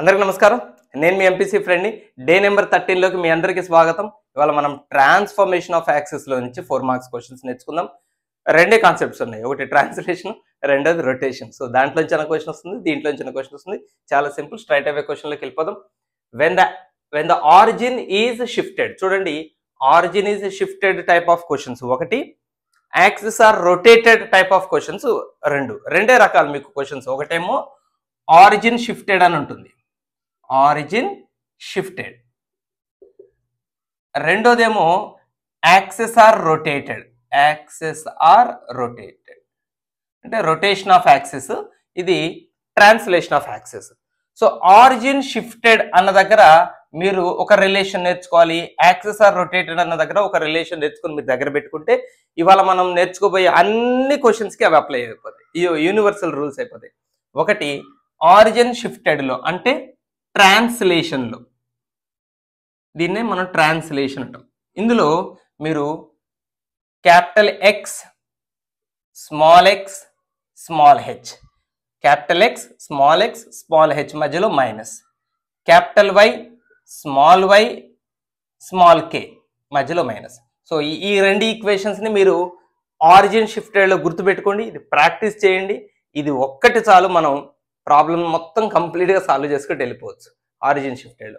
అందరికీ నమస్కారం. నేను మీ ఎంపీసీ ఫ్రెండ్ని. డే నెంబర్ 13 లోకి మీ అందరికీ స్వాగతం. ఇవాళ మనం ట్రాన్స్ఫర్మేషన్ ఆఫ్ యాక్సిస్ లో నుంచి 4 మార్క్స్ క్వశ్చన్స్ నేర్చుకుందాం. రెండే కాన్సెప్ట్స్ ఉన్నాయి, ఒకటి ట్రాన్స్లేషన్, రెండోది రొటేషన్. సో దాంట్లో చిన్న క్వశ్చన్ వస్తుంది, దీంట్లో చిన్న క్వశ్చన్ వస్తుంది. చాలా సింపుల్, స్ట్రైట్ అవే క్వశ్చన్ లోకి వెళ్ళిపోదాం. When the origin is shifted, చూడండి origin is shifted type of questions ఒకటి, axis are rotated type of questions రెండే రకాలు మీకు క్వశ్చన్స్. ఒకటేమో ఆరిజిన్ షిఫ్టెడ్ అని ఉంటుంది, ఆరిజిన్ షిఫ్టెడ్. రెండోదేమో axis are rotated, axis are rotated అంటే రొటేషన్ ఆఫ్ యాక్సిస్, ఇది translation of axis. So origin shifted అన్న దగ్గర మీరు ఒక రిలేషన్ నేర్చుకోవాలి, యాక్సిస్ ఆర్ రొటేటెడ్ అన్న దగ్గర ఒక రిలేషన్ నేర్చుకుని మీరు దగ్గర పెట్టుకుంటే ఇవాళ మనం నేర్చుకోబోయే అన్ని క్వశ్చన్స్కి అవి అప్లై అయిపోతాయి, యూనివర్సల్ రూల్స్ అయిపోతాయి. ఒకటి ఆరిజిన్ షిఫ్టెడ్లో అంటే ట్రాన్స్లేషన్లో, దీన్నే మనం ట్రాన్స్లేషన్ అంటాం. ఇందులో మీరు capital X small x small H, capital X small H మధ్యలో మైనస్, క్యాపిటల్ వై స్మాల్ కే మధ్యలో మైనస్. సో ఈ రెండు ఈక్వేషన్స్ని మీరు ఆరిజిన్ షిఫ్టెడ్లో గుర్తుపెట్టుకోండి, ఇది ప్రాక్టీస్ చేయండి. ఇది ఒక్కటి చాలు, మనం ప్రాబ్లం మొత్తం కంప్లీట్గా సాల్వ్ చేసుకుంటూ వెళ్ళిపోవచ్చు. ఆరిజిన్ షిఫ్టెడ్లో.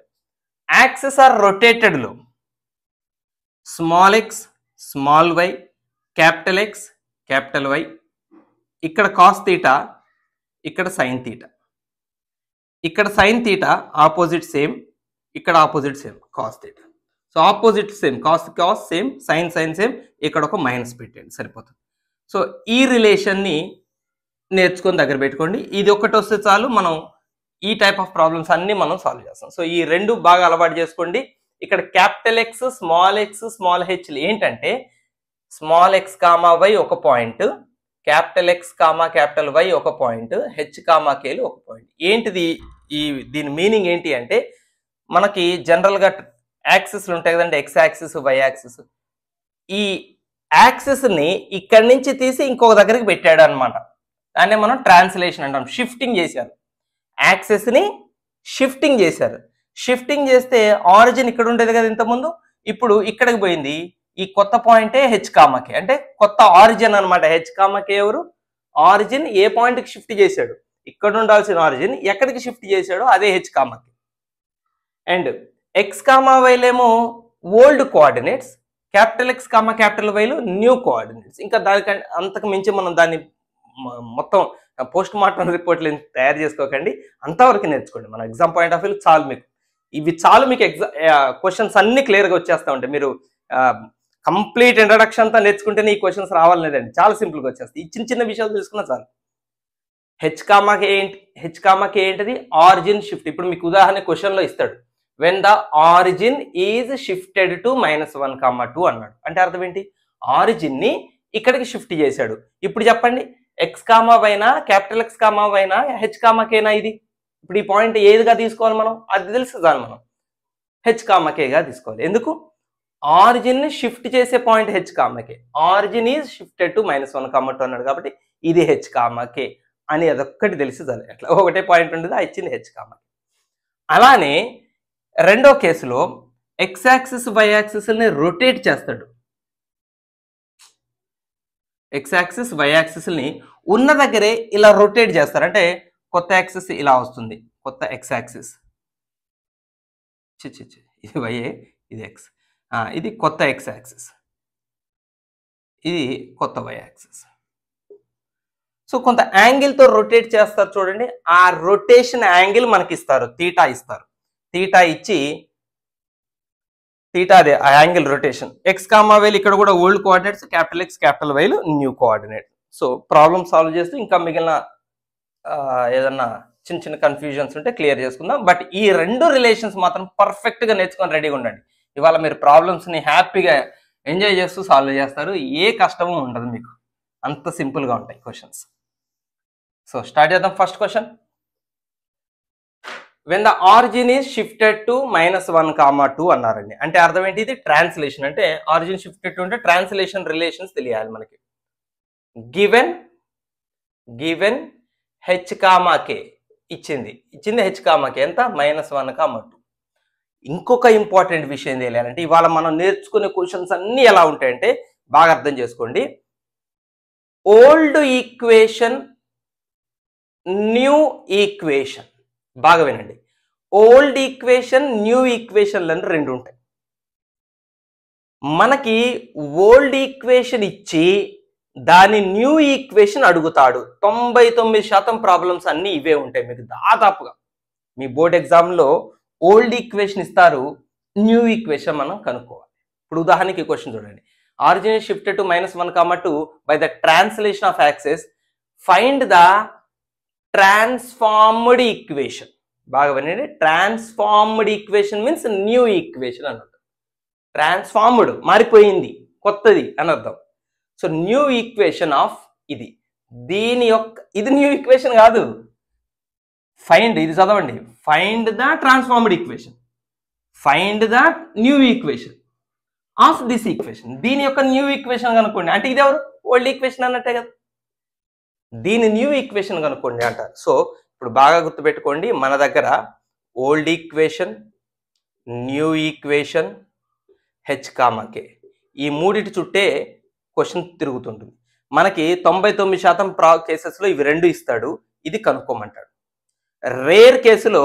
యాక్సిస్ ఆర్ రొటేటెడ్లో small x small y capital X capital y, ఇక్కడ కాస్ తీటా, ఇక్కడ సైన్ తీటా, ఇక్కడ సైన్ తీటా ఆపోజిట్ సేమ్, ఇక్కడ opposite same cos theta. So opposite same, cos same, sine same, ఇక్కడ ఒక మైనస్ పెట్టండి సరిపోతుంది. సో ఈ రిలేషన్ని నేర్చుకొని దగ్గర పెట్టుకోండి. ఇది ఒకటి వస్తే చాలు, మనం ఈ టైప్ ఆఫ్ ప్రాబ్లమ్స్ అన్ని మనం సాల్వ్ చేస్తాం. సో ఈ రెండు బాగా అలవాటు చేసుకోండి. ఇక్కడ క్యాపిటల్ ఎక్స్ స్మాల్ హెచ్ ఏంటంటే స్మాల్ ఎక్స్ కామా వై ఒక point, capital X comma capital Y ఒక పాయింట్, హెచ్ కామా కేలు ఒక పాయింట్. ఏంటిది దీని మీనింగ్ ఏంటి అంటే, మనకి జనరల్గా యాక్సిస్లు ఉంటాయి కదండి, ఎక్స్ యాక్సిస్ వై యాక్సిస్. ఈ యాక్సిస్ని ఇక్కడి నుంచి తీసి ఇంకొక దగ్గరికి పెట్టాడు అనమాట, దాన్నే మనం ట్రాన్స్లేషన్ అంటాం. షిఫ్టింగ్ చేశారు, యాక్సిస్ని షిఫ్టింగ్ చేశారు. షిఫ్టింగ్ చేస్తే ఆరిజిన్ ఇక్కడ ఉండేది కదా ఇంతకుముందు, ఇప్పుడు ఇక్కడికి పోయింది. ఈ కొత్త పాయింటే హెచ్ కామాకే, అంటే కొత్త ఆరిజిన్ అనమాట. హెచ్ కామాకే ఎవరు? ఆరిజిన్ ఏ పాయింట్కి షిఫ్ట్ చేశాడు, ఇక్కడ ఉండాల్సిన ఆరిజిన్ ఎక్కడికి షిఫ్ట్ చేశాడో అదే h comma k. And x comma వైలేమో old coordinates, capital X comma capital వైలు న్యూ కోఆర్డినేట్స్. ఇంకా దానికంటే అంతకు మించి మనం దాన్ని మొత్తం పోస్ట్ మార్టం రిపోర్ట్లు తయారు చేసుకోకండి, అంతవరకు నేర్చుకోండి. మన ఎగ్జామ్ పాయింట్ ఆఫ్ వ్యూ చాలు, మీకు ఇవి చాలు. మీకు క్వశ్చన్స్ అన్ని క్లియర్గా వచ్చేస్తూ ఉంటాయి. మీరు కంప్లీట్ ఇంట్రడక్షన్ అంతా నేర్చుకుంటేనే ఈ క్వశ్చన్స్ రావాలి లేదండి, చాలా సింపుల్గా వచ్చేస్తాయి. ఈ చిన్న విషయాలు తెలుసుకున్నా చాలు. హెచ్ కామాకి ఏంటిది? Origin shift. ఇప్పుడు మీకు ఉదాహరణ క్వశ్చన్లో ఇస్తాడు, when the origin is shifted to -1,2 అన్నాడు. అంటే అర్థం ఏంటి? ఆరిజిన్ని ఇక్కడికి షిఫ్ట్ చేశాడు. ఇప్పుడు చెప్పండి, ఎక్స్ కామా వైనా క్యాపిటల్ ఎక్స్ కామా వైనా హెచ్ కామాకేనా? ఇది ఇప్పుడు ఈ పాయింట్ ఏదిగా తీసుకోవాలి మనం? అది తెలుసు చాలు, మనం హెచ్ కామాకేగా తీసుకోవాలి. ఎందుకు? ఆరిజిన్ ని షిఫ్ట్ చేసే point h comma k. Origin is shifted to -1,2 అన్నాడు కాబట్టి ఇది హెచ్ కామాకే అని అదొక్కటి తెలిసి చాలు. అట్లా ఒకటే పాయింట్ ఉంటుంది, ఆ ఇచ్చింది హెచ్ కామాకే. అలానే రెండో కేసులో ఎక్స్ యాక్సిస్ వై యాక్సిస్ని రొటేట్ చేస్తాడు. ఎక్స్ యాక్సిస్ వై యాక్సిస్ని ఉన్న దగ్గరే ఇలా రొటేట్ చేస్తారు. అంటే కొత్త యాక్సిస్ ఇలా వస్తుంది, కొత్త ఎక్స్ యాక్సిస్, ఇది వైఏ, ఇది ఎక్స్, ఇది కొత్త ఎక్స్ యాక్సిస్, ఇది కొత్త వై యాక్సిస్. సో కొంత యాంగిల్తో రొటేట్ చేస్తారు చూడండి, ఆ రొటేషన్ యాంగిల్ మనకి ఇస్తారు, తీటా ఇస్తారు. తీటా ఇచ్చి, తీటా అదే ఆ యాంగిల్ రొటేషన్. ఎక్స్ కామా వైలు ఇక్కడ కూడా old coordinates, capital X capital వైలు new coordinate. So problem solve చేస్తూ ఇంకా మిగిలిన ఏదన్నా చిన్న కన్ఫ్యూజన్స్ ఉంటే క్లియర్ చేసుకుందాం. బట్ ఈ రెండు రిలేషన్స్ మాత్రం పర్ఫెక్ట్గా నేర్చుకొని రెడీగా ఉండండి. ఇవాళ మీరు ప్రాబ్లమ్స్ని హ్యాపీగా ఎంజాయ్ చేస్తూ సాల్వ్ చేస్తారు, ఏ కష్టము ఉండదు మీకు, అంత సింపుల్గా ఉంటాయి క్వశ్చన్స్. సో స్టార్ట్ చేద్దాం. First question, when the origin is shifted to -1,2 అన్నారండి. అంటే అర్థం ఏంటి? ఇది ట్రాన్స్లేషన్. అంటే ఆరిజిన్ షిఫ్టెడ్ టు అంటే ట్రాన్స్లేషన్ రిలేషన్స్ తెలియాలి మనకి. గివెన్ హెచ్ కామా కే ఇచ్చింది హెచ్ కామాకి ఎంత -1, 2. ఇంకొక ఇంపార్టెంట్ విషయం తెలియాలంటే ఇవాళ మనం నేర్చుకునే క్వశ్చన్స్ అన్నీ ఎలా ఉంటాయంటే బాగా అర్థం చేసుకోండి. ఓల్డ్ ఈక్వేషన్, న్యూ ఈక్వేషన్, బాగా వినండి. ఓల్డ్ ఈక్వేషన్, న్యూ ఈక్వేషన్లు అని రెండు ఉంటాయి. మనకి ఓల్డ్ ఈక్వేషన్ ఇచ్చి దాని న్యూ ఈక్వేషన్ అడుగుతాడు. 99% ప్రాబ్లమ్స్ అన్నీ ఇవే ఉంటాయి మీకు దాదాపుగా. మీ బోర్డ్ ఎగ్జామ్లో ఓల్డ్ ఈక్వేషన్ ఇస్తారు, న్యూ ఈక్వేషన్ మనం కనుక్కోవాలి. ఇప్పుడు ఉదాహరణకి క్వశ్చన్ చూడండి. Origin shifted to -1, 2 by the translation of access find the transformed equation. బాగా వినండి, transformed equation means new equation అన్నట్టు. ట్రాన్స్ఫార్మ్డ్ మారిపోయింది, కొత్తది అని అర్థం. సో న్యూ ఈక్వేషన్ ఆఫ్ దీని యొక్క ఇది న్యూ ఈక్వేషన్ కాదు. ఫైండ్, ఇది చదవండి, find the transformed equation, find the new equation of this equation. దీని యొక్క న్యూ ఈక్వేషన్ కనుక్కోండి అంటే ఇది ఎవరు ఓల్డ్ ఈక్వేషన్ అన్నట్టే కదా. దీని న్యూ ఈక్వేషన్ కనుక్కోండి అంటారు. సో ఇప్పుడు బాగా గుర్తుపెట్టుకోండి, మన దగ్గర old equation, new equation, h comma k, ఈ మూడిటి చుట్టే క్వశ్చన్ తిరుగుతుంటుంది. మనకి 99% కేసెస్లో ఇవి రెండు ఇస్తాడు, ఇది కనుక్కోమంటాడు. రేర్ కేసులో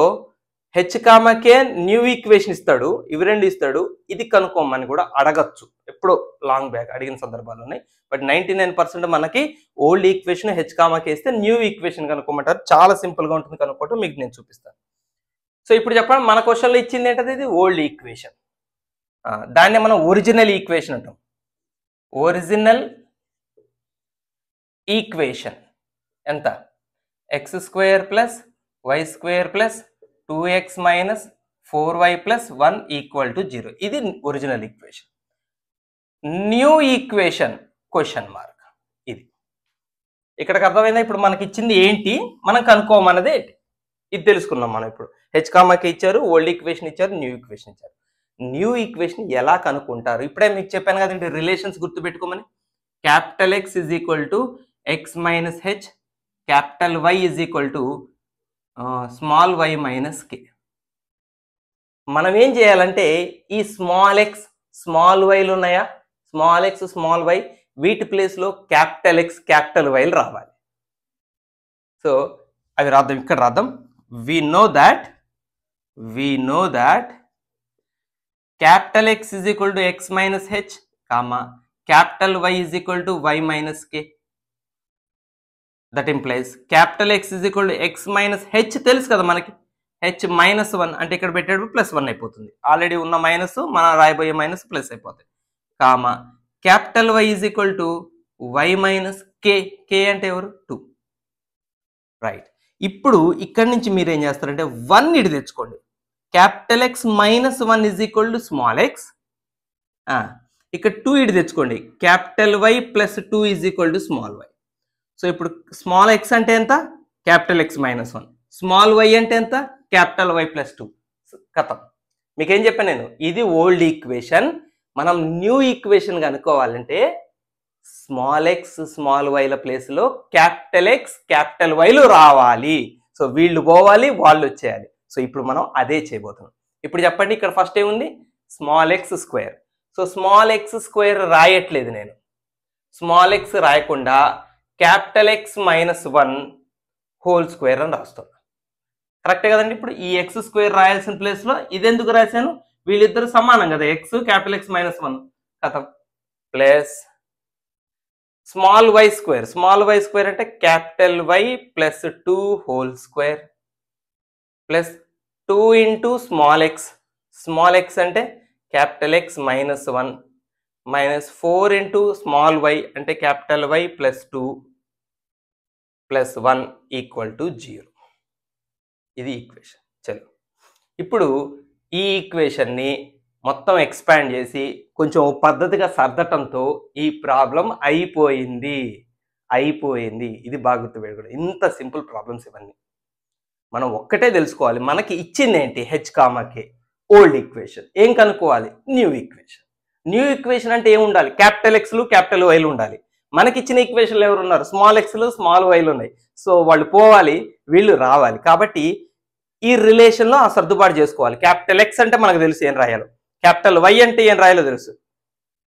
హెచ్ కామాకే న్యూ ఈక్వేషన్ ఇస్తాడు, ఇవి రెండు ఇస్తాడు, ఇది కనుక్కోమని కూడా అడగచ్చు. ఎప్పుడో లాంగ్ బ్యాక్ అడిగిన సందర్భాలు ఉన్నాయి. బట్ 99% మనకి ఓల్డ్ ఈక్వేషన్ హెచ్ కామాకే ఇస్తే న్యూ ఈక్వేషన్ కనుక్కోమంటారు. చాలా సింపుల్గా ఉంటుంది కనుక్కోవటం, మీకు నేను చూపిస్తాను. సో ఇప్పుడు చెప్పండి, మన క్వశ్చన్లో ఇచ్చింది ఏంటది, ఇది ఓల్డ్ ఈక్వేషన్. దాన్ని మనం ఒరిజినల్ ఈక్వేషన్ అంటాం. ఒరిజినల్ ఈక్వేషన్ ఎంత? x² + y² + 2x - 4y + 1 = 0. ఇది original equation. New equation question mark. ఇది ఇక్కడికి అర్థమైందా? ఇప్పుడు మనకి ఇచ్చింది ఏంటి, మనం కనుక్కోమన్నది ఏంటి, ఇది తెలుసుకున్నాం మనం. ఇప్పుడు హెచ్ కామాకే ఇచ్చారు, ఓల్డ్ ఈక్వేషన్ ఇచ్చారు, న్యూ ఈక్వేషన్ ఇచ్చారు. న్యూ ఈక్వేషన్ ఎలా కనుక్కుంటారు? ఇప్పుడే మీకు చెప్పాను కదండి, రిలేషన్స్ గుర్తుపెట్టుకోమని. Capital X = x - h, capital Y = small y - k. మనం ఏం చేయాలంటే ఈ స్మాల్ x స్మాల్ వైలు ఉన్నాయా, స్మాల్ x స్మాల్ y, వీటి ప్లేస్లో క్యాపిటల్ X క్యాపిటల్ వైలు రావాలి. సో అవి రాద్దాం, ఇక్కడ రాద్దాం. we know that capital X = x - h, capital Y = y - k. That implies capital X = x - h తెలుసు కదా మనకి. h - 1 అంటే ఇక్కడ పెట్టేటప్పుడు +1 అయిపోతుంది. ఆల్రెడీ ఉన్న మైనస్ మనం రాయబోయే మైనస్ ప్లస్ అయిపోతాయి. Capital Y = y - k. k అంటే ఎవరు? 2. రైట్. ఇప్పుడు ఇక్కడి నుంచి మీరు ఏం చేస్తారంటే 1 ఇటు తెచ్చుకోండి. Capital X - 1 = small x. ఇక్కడ 2 ఇటు తెచ్చుకోండి. Capital Y + 2 = small y. So ఇప్పుడు స్మాల్ x అంటే ఎంత? Capital X - 1. స్మాల్ y అంటే ఎంత? Capital Y + 2. కథం. మీకేం చెప్పాను నేను, ఇది ఓల్డ్ ఈక్వేషన్. మనం న్యూ ఈక్వేషన్ కనుక్కోవాలంటే స్మాల్ x స్మాల్ వైల ప్లేస్లో క్యాపిటల్ X క్యాపిటల్ వైలు రావాలి. సో వీళ్ళు పోవాలి, వాళ్ళు వచ్చేయాలి. సో ఇప్పుడు మనం అదే చేయబోతున్నాం. ఇప్పుడు చెప్పండి, ఇక్కడ ఫస్ట్ ఏముంది? Small x². So small x² రాయట్లేదు నేను. స్మాల్ x రాయకుండా క్యాపిటల్ X - 1 హోల్ స్క్వేర్ అని రాస్తాను. కరెక్టే కదండి. ఇప్పుడు ఈ x² రాయాల్సిన ప్లేస్లో ఇది ఎందుకు రాశాను? వీళ్ళిద్దరు సమానం కదా, x క్యాపిటల్ X - 1 కథం, plus small y². Small y² అంటే capital Y + 2 whole square plus 2 × small x. Small x అంటే capital X - 1 minus 4 × small y అంటే క్యాపిటల్ Y + 2 + 1 = 0. ఇది ఈక్వేషన్. చలో ఇప్పుడు ఈ ఈక్వేషన్ని మొత్తం ఎక్స్పాండ్ చేసి కొంచెం పద్ధతిగా సర్దటంతో ఈ ప్రాబ్లం అయిపోయింది. ఇది బాగా గుర్తుపెట్టుకోండి. ఇంత సింపుల్ ప్రాబ్లమ్స్ ఇవన్నీ. మనం ఒక్కటే తెలుసుకోవాలి, మనకి ఇచ్చింది ఏంటి? H comma k old equation. ఏం కనుక్కోవాలి? New equation. న్యూ ఈక్వేషన్ అంటే ఏం ఉండాలి? క్యాపిటల్ Xలు క్యాపిటల్ వైలు ఉండాలి. మనకి ఇచ్చిన ఈక్వేషన్లు ఎవరు ఉన్నారు? స్మాల్ ఎక్స్లు స్మాల్ వైలు ఉన్నాయి. సో వాళ్ళు పోవాలి, వీళ్ళు రావాలి. కాబట్టి ఈ రిలేషన్లో ఆ సర్దుబాటు చేసుకోవాలి. క్యాపిటల్ ఎక్స్ అంటే మనకు తెలుసు ఏం రాయాలో, క్యాపిటల్ వై అంటే ఏం రాయాలో తెలుసు.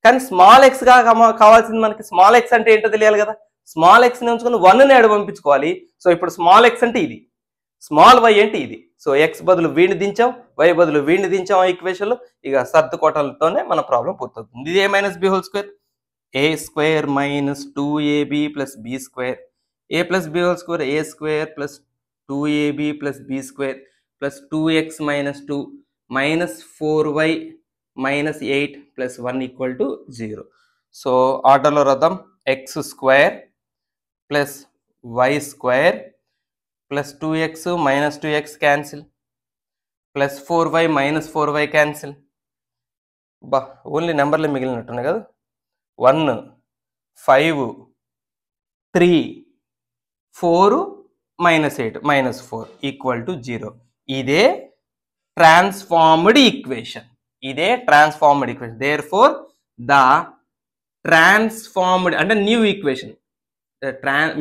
కానీ స్మాల్ ఎక్స్గా కావాల్సింది మనకి స్మాల్ ఎక్స్ అంటే ఏంటో తెలియాలి కదా. స్మాల్ ఎక్స్ని ఉంచుకొని 1ని ఆడ పంపించుకోవాలి. సో ఇప్పుడు స్మాల్ ఎక్స్ అంటే ఇది, స్మాల్ వై అంటే ఇది. సో ఎక్స్ బదులు వీడిని దించాం, వై బదులు వీడిని దించాం ఆ ఈక్వేషన్లో. ఇక సర్దుకోవటంతోనే మన ప్రాబ్లం పూర్తవుతుంది. ఇది a minus b whole square, a square minus 2ab plus b square, a plus b whole square a square plus 2ab plus b square plus 2x minus 2 minus 4y minus 8 plus 1 equal to 0. So ఆర్డర్లో రాద్దాం. X square plus y square plus 2x minus 2x cancel plus 4y minus 4y cancel. బా only నెంబర్లే మిగిలినట్టున్నాయి కదా. 1 5 3 4 minus 8 minus 4 equal to 0. ఇదే transformed equation. ఇదే transformed equation. Therefore the transformed అంటే new equation.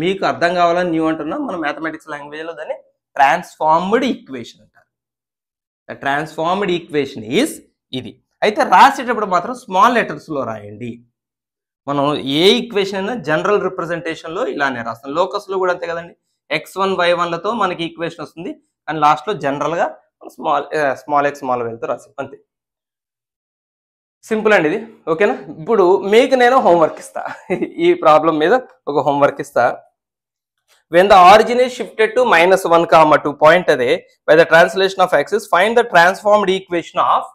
మీకు అర్థం కావాలని న్యూ అంటున్నా, మన మ్యాథమెటిక్స్ లాంగ్వేజ్లో దాన్ని ట్రాన్స్ఫార్మ్డ్ ఈక్వేషన్ అంటారు. ద ట్రాన్స్ఫార్మ్డ్ ఈక్వేషన్ ఈజ్ ఇది. అయితే రాసేటప్పుడు మాత్రం స్మాల్ లెటర్స్లో రాయండి. మనం ఏ ఈక్వేషన్ అయినా జనరల్ రిప్రజెంటేషన్లో ఇలానే రాస్తాం. లోకస్లో కూడా అంతే కదండి. x1 y1లతో మనకి ఈక్వేషన్ వస్తుంది, కానీ లాస్ట్లో జనరల్గా స్మాల్ ఎక్స్ స్మాల్ వైతో రాసాం అంతే. సింపుల్ అండి ఇది. ఓకేనా? ఇప్పుడు మీకు నేను హోంవర్క్ ఇస్తా. ఈ ప్రాబ్లం మీద ఒక హోంవర్క్ ఇస్తా. When the origin is shifted to -1, 2 point అదే by the translation of axis find the transformed equation of.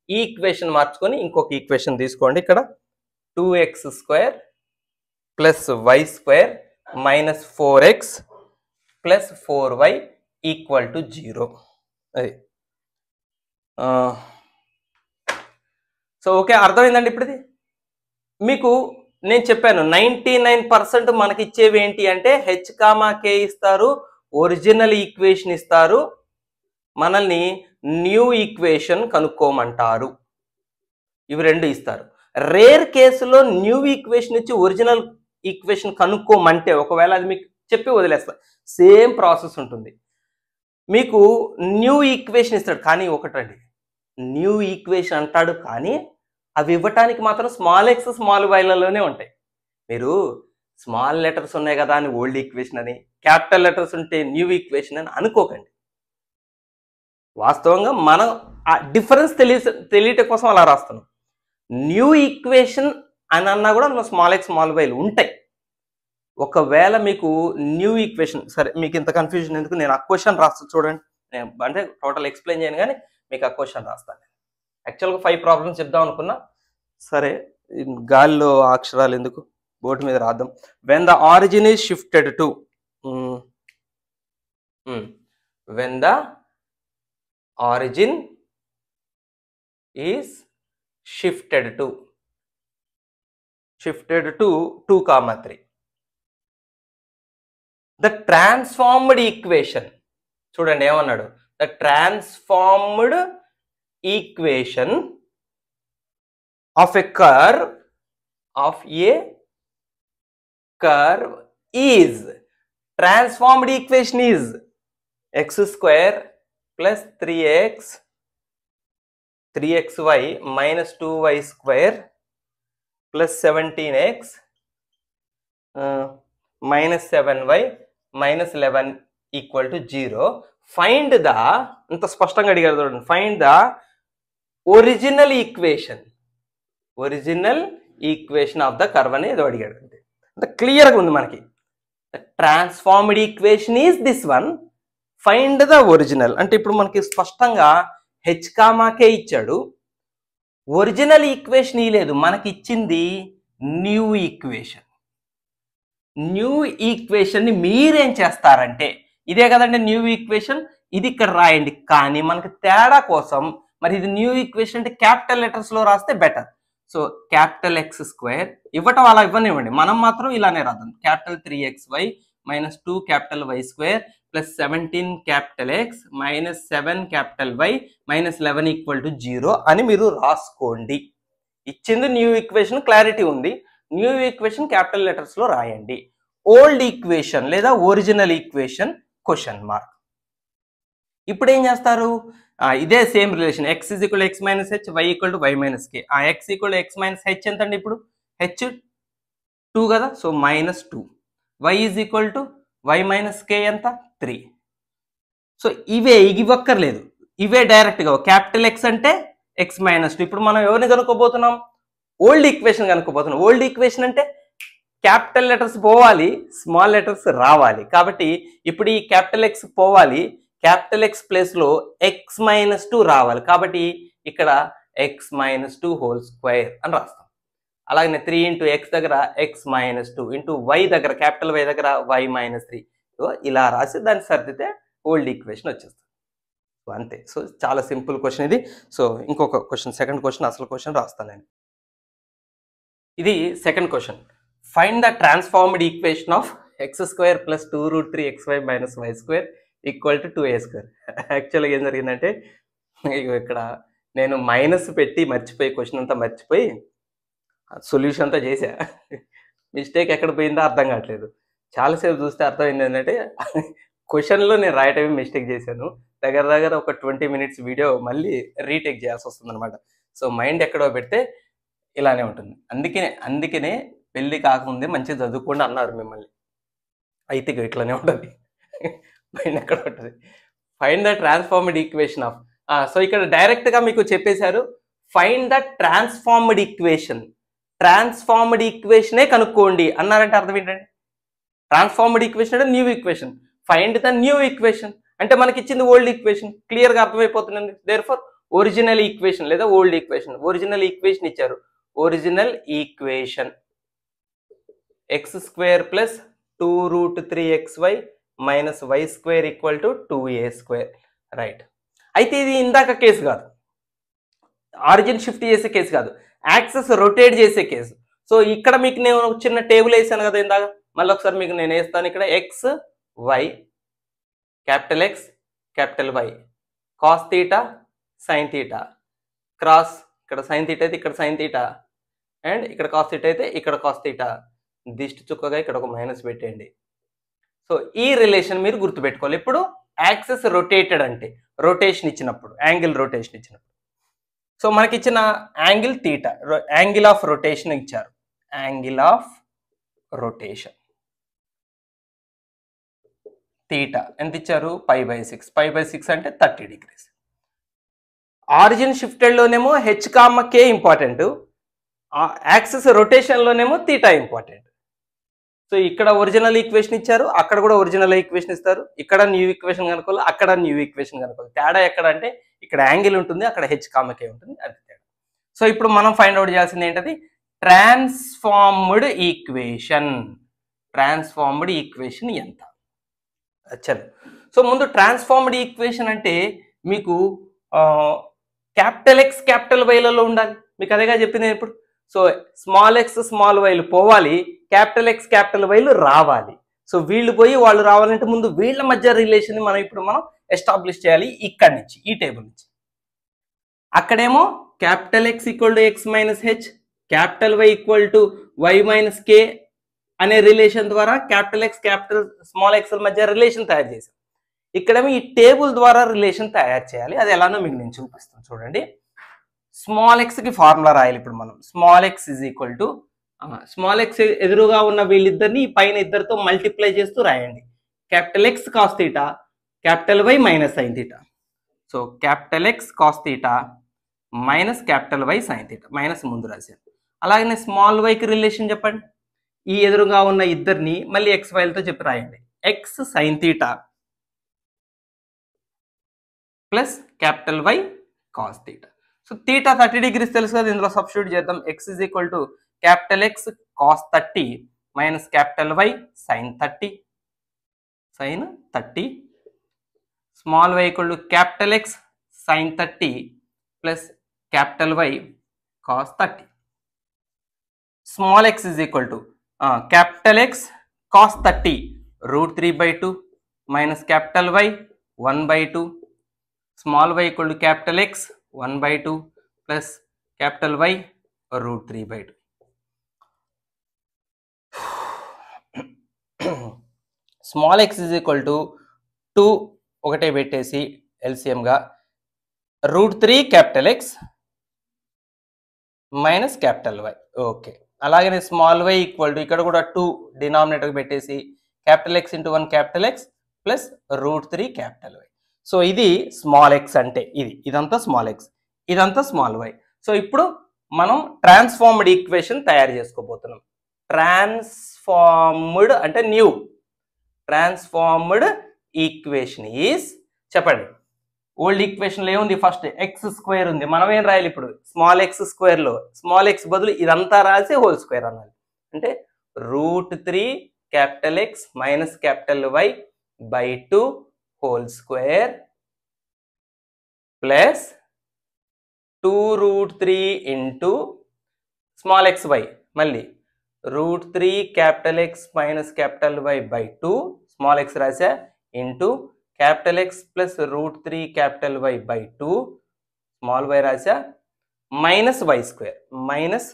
ఈ ఈక్వేషన్ మార్చుకొని ఇంకొక ఈక్వేషన్ తీసుకోండి. ఇక్కడ 2x square plus y square minus 4x plus 4y equal to 0. అది so okay, అర్థమైందండి. ఇప్పుడు ఇది మీకు నేను చెప్పాను 99% మనకి ఇచ్చేవి ఏంటి అంటే h, k ఇస్తారు, ఒరిజినల్ ఈక్వేషన్ ఇస్తారు, మనల్ని న్యూ ఈక్వేషన్ కనుక్కోమంటారు. ఇవి రెండు ఇస్తారు. రేర్ కేసులో న్యూ ఈక్వేషన్ ఇచ్చి ఒరిజినల్ ఈక్వేషన్ కనుక్కోమంటే ఒకవేళ అది మీకు చెప్పి వదిలేస్తా, సేమ్ ప్రాసెస్ ఉంటుంది. మీకు న్యూ ఈక్వేషన్ ఇస్తాడు, కానీ ఒకటండి, న్యూ ఈక్వేషన్ అంటాడు కానీ అవి ఇవ్వటానికి మాత్రం స్మాల్ ఎక్స్ స్మాల్ వైలలోనే ఉంటాయి. మీరు స్మాల్ లెటర్స్ ఉన్నాయి కదా అని ఓల్డ్ ఈక్వేషన్ అని, క్యాపిటల్ లెటర్స్ ఉంటే న్యూ ఈక్వేషన్ అని అనుకోకండి. వాస్తవంగా మనం ఆ డిఫరెన్స్ తెలియటం కోసం అలా రాస్తున్నాం. న్యూ ఈక్వేషన్ అని అన్నా కూడా అందులో స్మాల్ ఎక్స్ స్మాల్ వైలు ఉంటాయి. ఒకవేళ మీకు న్యూ ఈక్వేషన్, సరే మీకు ఇంత కన్ఫ్యూజన్ ఎందుకు, నేను ఆ క్వశ్చన్ రాస్తాను చూడండి. నేను అంటే టోటల్ ఎక్స్ప్లెయిన్ చేయను కానీ మీకు ఆ క్వశ్చన్ రాస్తాను. యాక్చువల్గా 5 ప్రాబ్లమ్స్ చెప్దాం అనుకున్నా, సరే గాలిలో అక్షరాలు ఎందుకు, బోర్డు మీద రాద్దాం. When the origin is shifted to, when the origin is shifted to 2, 3. The transformed equation చూడండి ఏమన్నాడు. The transformed equation of a curve is, transformed equation is x square plus 3xy minus 2y square plus 17x minus 7y minus 11 equal to 0. Find the, ఇంత స్పష్టంగా అడిగారు చూడండి, find the original equation of the curve అనేది ఏదో అడిగాడు. అంత క్లియర్గా ఉంది మనకి. Transformed equation is this one, find the original అంటే ఇప్పుడు మనకి స్పష్టంగా h, k ఇచ్చాడు, ఒరిజినల్ ఈక్వేషన్ ఇలేదు, మనకి ఇచ్చింది న్యూ ఈక్వేషన్. న్యూ ఈక్వేషన్ ని మీరేం చేస్తారంటే, ఇదే కదండి న్యూ ఈక్వేషన్, ఇది ఇక్కడ రాయండి. కానీ మనకి తేడా కోసం మరి ఇది న్యూ ఈక్వేషన్ అంటే క్యాపిటల్ లెటర్స్ లో రాస్తే better. So capital X square ఇవ్వటం అలా ఇవ్వనివ్వండి, మనం మాత్రం ఇలానే రాద్దాం. Capital 3xy minus 2 capital Y square plus 17 capital X minus 7 capital Y minus 11 equal to 0 అని మీరు రాసుకోండి. ఇచ్చింది న్యూ ఈక్వేషన్, క్లారిటీ ఉంది. న్యూ ఈక్వేషన్ క్యాపిటల్ లెటర్స్లో రాయండి. ఓల్డ్ ఈక్వేషన్ లేదా ఒరిజినల్ ఈక్వేషన్ క్వశ్చన్ మార్క్. ఇప్పుడు ఏం చేస్తారు, ఇదే same relation x = x - h, y = y - k. ఆ x = x - h ఎంత అండి, ఇప్పుడు h 2 కదా, సో -2. y = y - k ఎంత 3. సో ఇవి ఒక్కర్లేదు, ఇవే డైరెక్ట్గా క్యాపిటల్ X అంటే x - 2. ఇప్పుడు మనం ఎవరిని కనుక్కోబోతున్నాం, ఓల్డ్ ఈక్వేషన్ కనుక్కోబోతున్నాం. ఓల్డ్ ఈక్వేషన్ అంటే క్యాపిటల్ లెటర్స్ పోవాలి, స్మాల్ లెటర్స్ రావాలి. కాబట్టి ఇప్పుడు ఈ క్యాపిటల్ X పోవాలి, క్యాపిటల్ X ప్లేస్లో x - 2 రావాలి. కాబట్టి ఇక్కడ x - 2 హోల్ స్క్వేర్ అని రాస్తాం. అలాగే 3 × x దగ్గర x - 2 × y దగ్గర క్యాపిటల్ Y దగ్గర y - 3. ఇలా రాసి దాన్ని సర్దితే ఓల్డ్ ఈక్వేషన్ వచ్చేస్తుంది. సో అంతే. సో చాలా సింపుల్ క్వశ్చన్ ఇది. సో ఇంకొక క్వశ్చన్, సెకండ్ క్వశ్చన్, అసలు క్వశ్చన్ రాస్తాను నేను. ఇది second question. Find the transformed equation of x² + 2√3xy - y² = 2a². యాక్చువల్గా ఏం జరిగిందంటే, ఇక్కడ నేను మైనస్ పెట్టి మర్చిపోయి, క్వశ్చన్ అంతా మర్చిపోయి సొల్యూషన్ అంతా చేశా. మిస్టేక్ ఎక్కడ పోయిందో అర్థం కావట్లేదు. చాలాసేపు చూస్తే అర్థమైంది ఏంటంటే, క్వశ్చన్లో నేను రాయటమే మిస్టేక్ చేశాను. దగ్గర ఒక 20 minutes వీడియో మళ్ళీ రీటేక్ చేయాల్సి వస్తుంది అనమాట. సో మైండ్ ఎక్కడో పెడితే ఇలానే ఉంటుంది. అందుకనే పెళ్ళి కాకముందే మంచిగా చదువుకోండి అన్నారు మిమ్మల్ని. అయితే ఇట్లానే ఉంటుంది, మైండ్ ఎక్కడ ఉంటుంది. Find the transformed equation of, so ఇక్కడ డైరెక్ట్గా మీకు చెప్పేశారు, find the transformed equation. Transformed ఈక్వేషనే కనుక్కోండి అన్నారంటే అర్థం ఏంటండి, ట్రాన్స్ఫార్మ్డ్ ఈక్వేషన్ అంటే new equation. Find the new equation అంటే మనకి ఇచ్చింది ఓల్డ్ ఈక్వేషన్, క్లియర్గా అర్థమైపోతుంది. దేర్ఫోర్ ఒరిజినల్ ఈక్వేషన్ లేదా ఓల్డ్ ఈక్వేషన్. ఒరిజినల్ ఈక్వేషన్ ఇచ్చారు, original equation x² + 2√3xy - y² = 2a². Right. అయితే ఇది ఇందాక కేసు కాదు, ఆరిజిన్ షిఫ్ట్ చేసే కేసు కాదు, యాక్సెస్ రొటేట్ చేసే కేసు. సో ఇక్కడ మీకు నేను చిన్న టేబుల్ వేసాను కదా ఇందాక, మళ్ళీ ఒకసారి మీకు నేను వేస్తాను. ఇక్కడ x, y, capital X, capital Y, cos theta, sine theta, cross ఇక్కడ సైన్ తీటా అయితే ఇక్కడ సైన్ తీటా, అండ్ ఇక్కడ కాస్ తీటా అయితే ఇక్కడ కాస్ తీటా. దిష్టి చుక్కగా ఇక్కడ ఒక మైనస్ పెట్టేయండి. సో ఈ రిలేషన్ మీరు గుర్తుపెట్టుకోవాలి. ఇప్పుడు యాక్సెస్ రొటేటెడ్ అంటే రొటేషన్ ఇచ్చినప్పుడు, యాంగిల్ రొటేషన్ ఇచ్చినప్పుడు. సో మనకి ఇచ్చిన angle theta, angle of rotation ఇచ్చారు. యాంగిల్ ఆఫ్ రొటేషన్ తీటా ఎంత ఇచ్చారు, π/6. π/6 అంటే 30 degrees. ఆరిజిన్ షిఫ్టెడ్లోనేమో h, k ఇంపార్టెంట్, యాక్సెస్ రొటేషన్లోనేమో తీటా ఇంపార్టెంట్. సో ఇక్కడ ఒరిజినల్ ఈక్వేషన్ ఇచ్చారు, అక్కడ కూడా ఒరిజినల్ ఈక్వేషన్ ఇస్తారు. ఇక్కడ న్యూ ఈక్వేషన్ కనుక్కోవాలి, అక్కడ న్యూ ఈక్వేషన్ కనుక్కోవాలి. తేడా ఎక్కడ అంటే ఇక్కడ యాంగిల్ ఉంటుంది, అక్కడ h, k ఉంటుంది, అది తేడా. సో ఇప్పుడు మనం ఫైండ్ అవుట్ చేయాల్సింది ఏంటది, ట్రాన్స్ఫార్మ్డ్ ఈక్వేషన్. ట్రాన్స్ఫార్మ్డ్ ఈక్వేషన్ ఎంత. చలో, సో ముందు ట్రాన్స్ఫార్మ్డ్ ఈక్వేషన్ అంటే మీకు క్యాపిటల్ X, క్యాపిటల్ Yలలో ఉండాలి. మీకు అదేగా చెప్పింది ఇప్పుడు. సో స్మాల్ x, స్మాల్ yలు పోవాలి, క్యాపిటల్ X, క్యాపిటల్ Yలు రావాలి. సో వీళ్ళు పోయి వాళ్ళు రావాలంటే ముందు వీళ్ళ మధ్య రిలేషన్ మనం ఎస్టాబ్లిష్ చేయాలి. ఇక్కడి నుంచి, ఈ టేబుల్ నుంచి. అక్కడేమో capital X = x - h, capital Y = y - k అనే రిలేషన్ ద్వారా capital X, capital small x మధ్య రిలేషన్ తయారు చేశాం. ఇక్కడేమో ఈ టేబుల్ ద్వారా రిలేషన్ తయారు చేయాలి. అది ఎలానో మీకు నేను చూపిస్తాను చూడండి. స్మాల్ ఎక్స్కి ఫార్ములా రాయాలి ఇప్పుడు మనం. స్మాల్ x స్మాల్ x ఎదురుగా ఉన్న వీళ్ళిద్దరిని పైన ఇద్దరితో మల్టిప్లై చేస్తూ రాయండి. Capital X cos theta, capital Y minus sine theta. So capital X cos theta minus capital Y sine theta, minus ముందు రాశాను. అలాగనే స్మాల్ వైకి రిలేషన్ చెప్పండి. ఈ ఎదురుగా ఉన్న ఇద్దరిని మళ్ళీ x, yలతో చెప్పి రాయండి. x sine theta plus capital Y cos theta. So theta 30 degrees తెలుసు కదా, ఇందులో సబ్స్టిట్యూట్ చేద్దాం. x = capital X cos 30 minus capital Y sine 30, sine 30. Small y = capital X sine 30 plus capital Y cos 30. Small x capital X cos 30 √3/2 minus capital Y 1/2. Small y = capital X 1/2 plus capital Y √3/2. Small x is equal to 2 ఒకటే పెట్టేసి ఎల్సిఎంగా √3 capital X minus capital Y. Okay, అలాగనే small y equal to ఇక్కడ కూడా 2 denominator పెట్టేసి capital X into 1 capital X plus √3 capital Y. So ఇది small x అంటే ఇదంతా స్మాల్ ఎక్స్, ఇదంతా స్మాల్ వై. సో ఇప్పుడు మనం ట్రాన్స్ఫార్మ్డ్ ఈక్వేషన్ తయారు చేసుకోబోతున్నాం. ట్రాన్స్ఫార్మ్డ్ అంటే న్యూ ట్రాన్స్ఫార్మ్డ్ ఈక్వేషన్ ఈజ్, చెప్పండి, ఓల్డ్ ఈక్వేషన్లో ఏముంది? ఫస్ట్ ఎక్స్ స్క్వేర్ ఉంది, మనం ఏం రాయాలి ఇప్పుడు? స్మాల్ ఎక్స్ స్క్వేర్లో స్మాల్ ఎక్స్ బదులు ఇదంతా రాసి హోల్ స్క్వేర్ అనాలి. అంటే √3 capital X minus capital y by 2 whole square plus 2√3 into small x y, మళ్ళీ √3 capital X minus capital y by 2 small x రాసా into capital X plus √3 capital y by 2 small y రాసా minus y square, minus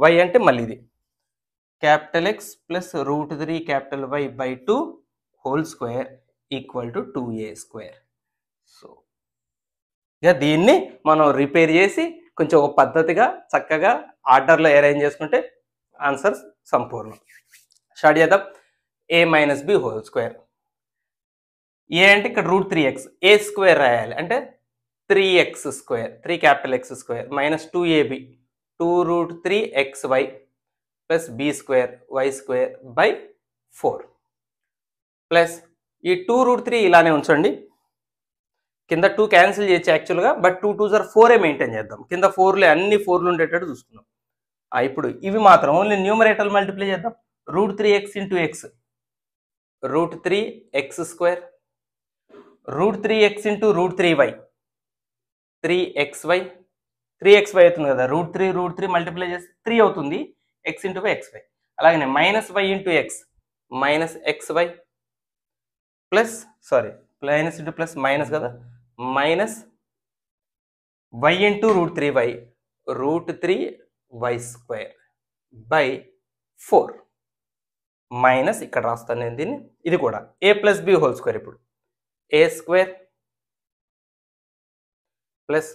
y అంటే మళ్ళీ ఇది capital X plus √3 capital y by 2 whole square equal to 2a square. So ఇక దీన్ని మనం repair చేసి కొంచెం ఒక పద్ధతిగా చక్కగా ఆర్డర్లో అరేంజ్ చేసుకుంటే ఆన్సర్ సంపూర్ణం. స్టార్ట్ చేద్దాం. a minus b whole square. A అంటే ఇక్కడ √3x, ఏ స్క్వేర్ రాయాలి అంటే 3x square, 3 capital X square minus 2ab 2√3xy plus b square why square by 4 plus ఈ 2√3 ఇలానే ఉంచండి, కింద 2 క్యాన్సిల్ చేయొచ్చు యాక్చువల్గా, బట్ 2 2s are 4 మెయింటైన్ చేద్దాం. కింద 4లే అన్ని 4లు ఉండేటట్టు చూసుకుందాం. ఇప్పుడు ఇవి మాత్రం ఓన్లీ న్యూమరేటర్ మల్టిప్లై చేద్దాం. √3x into X √3x square, √3x into √3y 3xy, 3xy అవుతుంది కదా, √3 మల్టిప్లై చేస్తే 3 అవుతుంది, x ఇంటూ వై xy. అలాగనే minus y into x minus xy plus minus into plus minus కదా, minus y into √3y √3y square by 4 minus ఇక్కడ రాస్తాను నేను దీన్ని, ఇది కూడా a plus b whole square. ఇప్పుడు a square plus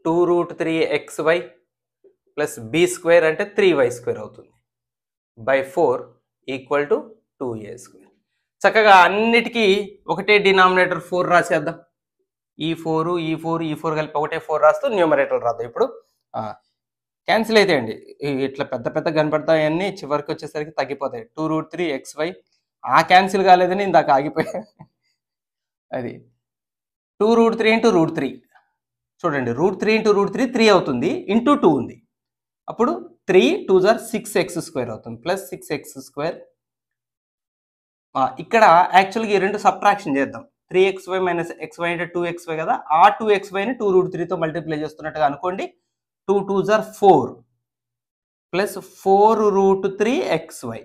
2√3xy plus b square అంటే 3y square అవుతుంది by 4 equal to 2a square. చక్కగా అన్నిటికీ ఒకటే డినామినేటర్ 4 రాసేద్దాం. ఈ 4 కలిపి ఒకటే 4 రాస్తూ న్యూమరేటర్ రాద్దాం. ఇప్పుడు క్యాన్సిల్ అయితే అండి ఇట్లా పెద్ద పెద్ద కనపడతాయన్నీ చివరికి వచ్చేసరికి తగ్గిపోతాయి. 2√3xy ఆ క్యాన్సిల్ కాలేదని ఇందాక ఆగిపోయా. అది 2√3 ఇంటూ √3 చూడండి, √3 ఇంటూ √3 3 అవుతుంది, ఇంటూ 2 ఉంది, అప్పుడు 3 2s are 6x స్క్వేర్ అవుతుంది ప్లస్ 6x స్క్వేర్. ఇక్కడ యాక్చువల్గా ఈ రెండు సబ్ట్రాక్షన్ చేద్దాం. 3xy మైనస్ xy అంటే 2xy కదా, ఆ 2xyని 2√3తో మల్టిప్లై చేస్తున్నట్టుగా అనుకోండి. 2 2s are 4 plus 4√3xy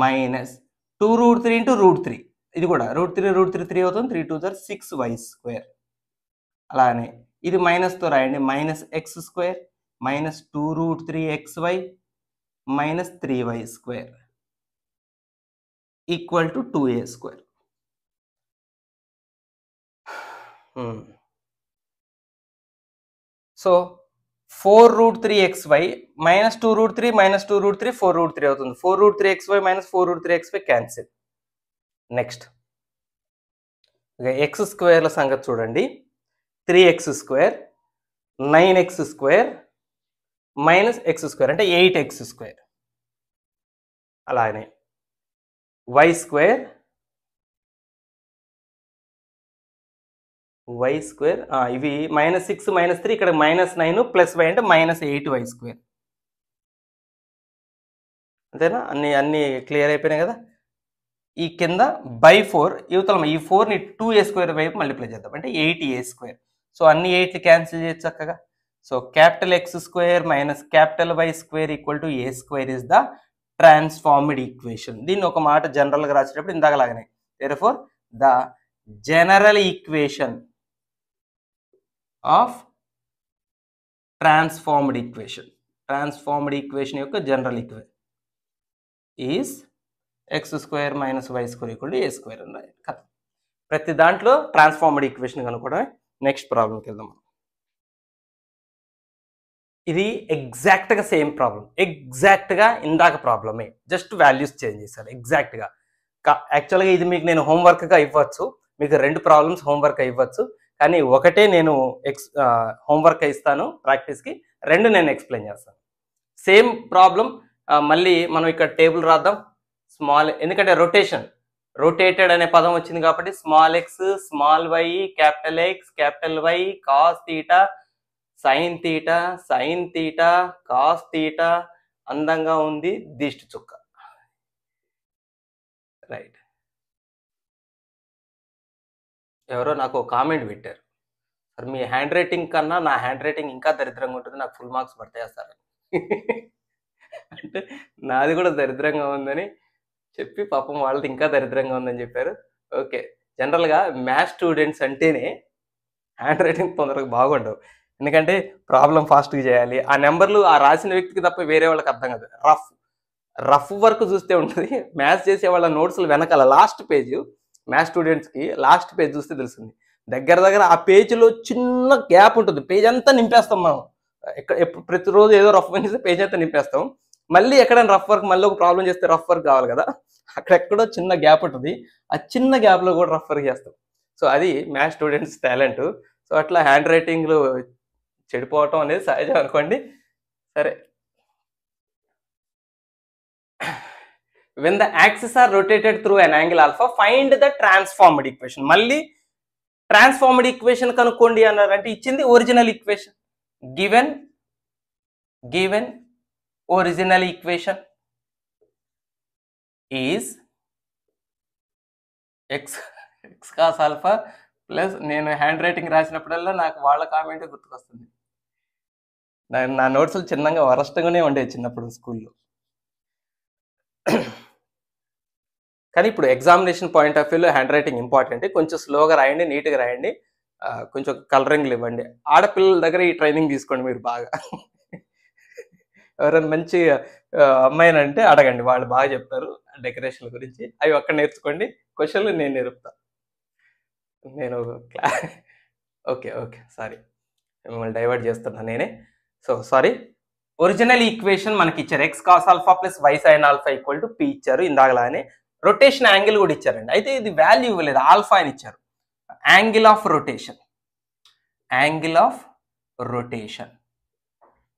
minus 2√3 into √3, ఇది కూడా √3 3 అవుతుంది, 3 2s are 6y స్క్వేర్. అలానే ఇది మైనస్తో రాయండి, minus x square minus 2√3xy minus 3y square equal to 2a square. So 4√3xy minus 2√3 minus 2√3 4√3 అవుతుంది. 4√3xy minus 4√3xy cancel. Next x స్క్వేర్ల సంగతి చూడండి. 3x square 9x square minus x square అంటే 8x square. అలానే y square ఇవి minus 6 minus 3, ఇక్కడ minus 9 plus y అంటే minus 8y square. అంతేనా? అన్ని క్లియర్ అయిపోయినాయి కదా. ఈ కింద బై 4 యువతల ఈ 4ని 2a స్క్వేర్ వైపు మల్టిప్లై చేద్దాం అంటే 8a స్క్వేర్. సో అన్ని 8ని క్యాన్సిల్ చేయొచ్చు చక్కగా. So capital x square minus capital y square equal to a square is the transformed equation. దీన్ని ఒక మాట జనరల్గా రాసేటప్పుడు ఇందాకలాగానే, therefore the general equation of transformed equation యొక్క general equation is x square minus y square equal to a square అని రాయాలి కదా. ప్రతి దాంట్లో ట్రాన్స్ఫార్మ్డ్ ఈక్వేషన్ కనుక్కోవడమే. నెక్స్ట్ ప్రాబ్లంకి వెళ్దాం. ఇది ఎగ్జాక్ట్గా సేమ్ ప్రాబ్లం, ఎగ్జాక్ట్గా ఇందాక ప్రాబ్లమే, జస్ట్ వాల్యూస్ చేంజ్ చేశారు ఎగ్జాక్ట్గా. యాక్చువల్గా ఇది మీకు నేను హోంవర్క్గా ఇవ్వచ్చు, మీకు 2 ప్రాబ్లమ్స్ హోంవర్క్ ఇవ్వచ్చు, కానీ ఒకటే నేను హోంవర్క్ ఇస్తాను ప్రాక్టీస్కి, 2 నేను ఎక్స్ప్లెయిన్ చేస్తాను. Same problem. మళ్ళీ మనం ఇక్కడ టేబుల్ రాద్దాం. స్మాల్, ఎందుకంటే రొటేటెడ్ అనే పదం వచ్చింది కాబట్టి small x small y capital X capital Y cos theta sine theta cos theta, అందంగా ఉంది దిష్టి చుక్క. రైట్. ఎవరో నాకు కామెంట్ పెట్టారు, సార్ మీ హ్యాండ్ రైటింగ్ కన్నా నా హ్యాండ్ రైటింగ్ ఇంకా దరిద్రంగా ఉంటుంది, నాకు ఫుల్ మార్క్స్ పడతాయా సార్ అంటే నాది కూడా దరిద్రంగా ఉందని చెప్పి పాపం వాళ్ళది ఇంకా దరిద్రంగా ఉందని చెప్పారు. ఓకే, జనరల్గా మ్యాథ్స్ స్టూడెంట్స్ అంటేనే హ్యాండ్ రైటింగ్ తొందరగా బాగుండవు, ఎందుకంటే ప్రాబ్లం ఫాస్ట్గా చేయాలి, ఆ నెంబర్లు ఆ రాసిన వ్యక్తికి తప్ప వేరే వాళ్ళకి అర్థం కాదు. రఫ్ వర్క్ చూస్తే ఉంటుంది. మ్యాథ్స్ చేసే వాళ్ళ నోట్స్లు వెనకాల లాస్ట్ పేజ్, మ్యాథ్స్ స్టూడెంట్స్కి లాస్ట్ పేజ్ చూస్తే తెలుస్తుంది. దగ్గర ఆ పేజ్లో చిన్న గ్యాప్ ఉంటుంది, పేజ్ అంతా నింపేస్తాం మనం. ప్రతిరోజు ఏదో రఫ్ వర్క్ చేస్తే పేజ్ అంతా నింపేస్తాం. మళ్ళీ ఎక్కడైనా రఫ్ వర్క్, మళ్ళీ ఒక ప్రాబ్లం చేస్తే రఫ్ వర్క్ కావాలి కదా, అక్కడెక్కడో చిన్న గ్యాప్ ఉంటుంది, ఆ చిన్న గ్యాప్లో కూడా రఫ్ వర్క్ చేస్తాం. సో అది మ్యాథ్స్ స్టూడెంట్స్ టాలెంట్. సో అట్లా హ్యాండ్ రైటింగ్లో చెడిపోవటం అనేది సహజం అనుకోండి. సరే, when the axes are rotated through an angle alpha, find the transformed equation. మళ్ళీ ట్రాన్స్ఫార్మ్డ్ ఈక్వేషన్ కనుక్కోండి అన్నారంటే ఇచ్చింది original equation. Given original equation is X cos alpha plus, నేను హ్యాండ్ రైటింగ్ రాసినప్పుడల్లా నాకు వాళ్ళ కామెంట్ గుర్తుకొస్తుంది. నా నోట్స్లు చిన్నగా వరస్ట్గానే ఉండేవి చిన్నప్పుడు స్కూల్లో. కానీ ఇప్పుడు ఎగ్జామినేషన్ పాయింట్ ఆఫ్ వ్యూలో హ్యాండ్ రైటింగ్ ఇంపార్టెంట్. కొంచెం స్లోగా రాయండి, నీట్గా రాయండి, కొంచెం కలరింగ్లు ఇవ్వండి. ఆడపిల్లల దగ్గర ఈ ట్రైనింగ్ తీసుకోండి మీరు బాగా. ఎవరైనా మంచి అమ్మాయిని అంటే అడగండి, వాళ్ళు బాగా చెప్తారు డెకరేషన్ల గురించి. అవి ఒక్కడ నేర్చుకోండి, క్వశ్చన్లు నేను నేర్పుతా. నేను ఓకే సారీ, మిమ్మల్ని డైవర్ట్ చేస్తున్నా నేనే. So sorry. ఒరిజినల్ ఈక్వేషన్ మనకి ఇచ్చారు, X cos alpha plus why sine alpha equal to P ఇచ్చారు. ఇందాకలానే రొటేషన్ యాంగిల్ కూడా ఇచ్చారండి. అయితే ఇది వాల్యూ ఇవ్వలేదు, ఆల్ఫా అని ఇచ్చారు. Angle of rotation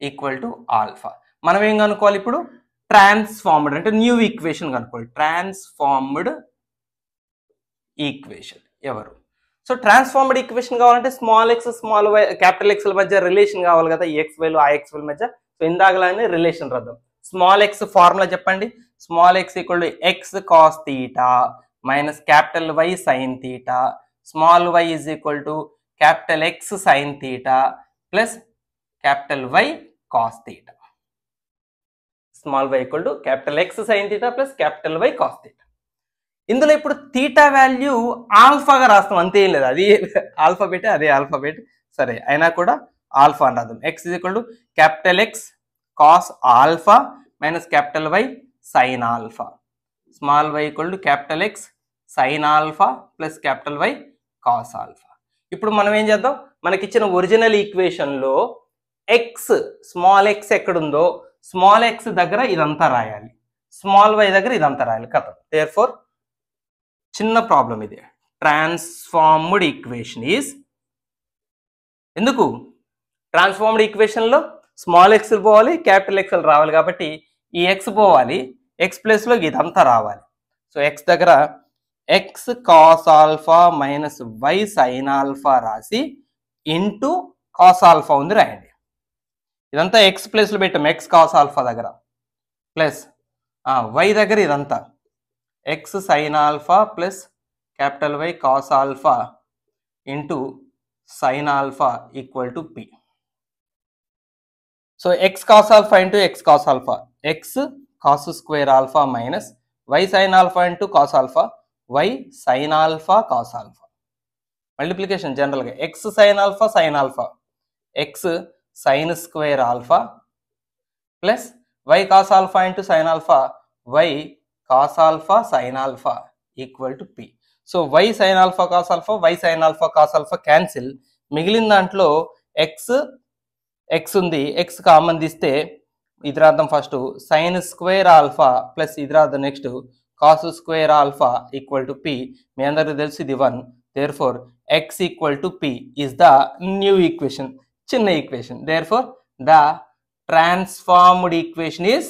equal to alpha. మనం ఏం కనుక్కోవాలి ఇప్పుడు? ట్రాన్స్ఫార్మ్డ్ అంటే న్యూ ఈక్వేషన్ కనుక్కోవాలి. ట్రాన్స్ఫార్మ్డ్ ఈక్వేషన్ ఎవరు? సో ట్రాన్స్ఫార్మ్డ్ ఈక్వేషన్ కావాలంటే small x small y capital ఎక్స్ల మధ్య రిలేషన్ కావాలి కదా, ఈ ఎక్స్ వైలు ఆ ఎక్స్ వైల మధ్య. సో ఇందాకలానే రిలేషన్ రాద్దాం. స్మాల్ ఎక్స్ ఫార్ములా చెప్పండి. Small x equal to x cos theta minus capital Y sine theta, small y is equal to capital X sine theta plus capital Y cos theta. Small y equal to capital X sine theta plus capital Y cos theta. ఇందులో ఇప్పుడు theta value ఆల్ఫాగా రాస్తాం, అంతే ఏం లేదు, అది alphabet, అదే alphabet. సరే, అయినా కూడా ఆల్ఫా అని రాద్దాం. X is equal to capital X cos alpha minus capital Y sine alpha, small y equal to capital X sine alpha plus capital Y cos alpha. ఇప్పుడు మనం ఏం చేద్దాం? మనకిచ్చిన ఒరిజినల్ ఈక్వేషన్లో ఎక్స్ స్మాల్ ఎక్స్ ఎక్కడుందో small x దగ్గర ఇదంతా రాయాలి, స్మాల్ వై దగ్గర ఇదంతా రాయాలి కదా. దేర్ఫోర్ చిన్న ప్రాబ్లం ఇది. ట్రాన్స్ఫార్మ్డ్ ఈక్వేషన్ ఈజ్, ఎందుకు ట్రాన్స్ఫార్మ్డ్ ఈక్వేషన్లో స్మాల్ ఎక్స్ పోవాలి, క్యాపిటల్ ఎక్స్లు రావాలి, కాబట్టి ఈ ఎక్స్ పోవాలి, ఎక్స్ ప్లేస్లో ఇదంతా రావాలి. సో ఎక్స్ దగ్గర x cos alpha minus y sine alpha రాసి ఇంటూ కాస్ ఆల్ఫా ఉంది రాయండి. ఇదంతా ఎక్స్ ప్లేస్లో పెట్టాం, ఎక్స్ కాస్ ఆల్ఫా దగ్గర ప్లస్ వై దగ్గర ఇదంతా x sine alpha plus capital Y cos alpha into sine alpha equal to p. So x cos alpha into x cos alpha, x cos square alpha minus y sine alpha into cos alpha, y sine alpha cos alpha. Multiplication జనరల్గా x sine alpha, x sine square alpha plus y cos alpha into sine alpha, y cos alpha sine alpha equal to p. So y sine alpha cos alpha, y sine alpha cos alpha cancel. మిగిలిన దాంట్లో x ఉంది, x common తీస్తే ఇది రాద్దాం first. Sine square alpha plus ఇది రాద్దాం next cos square alpha equal to p. మీ అందరికీ తెలుసు ఇది 1. Therefore x equal to p is the new equation, చిన్న equation. Therefore the transformed equation is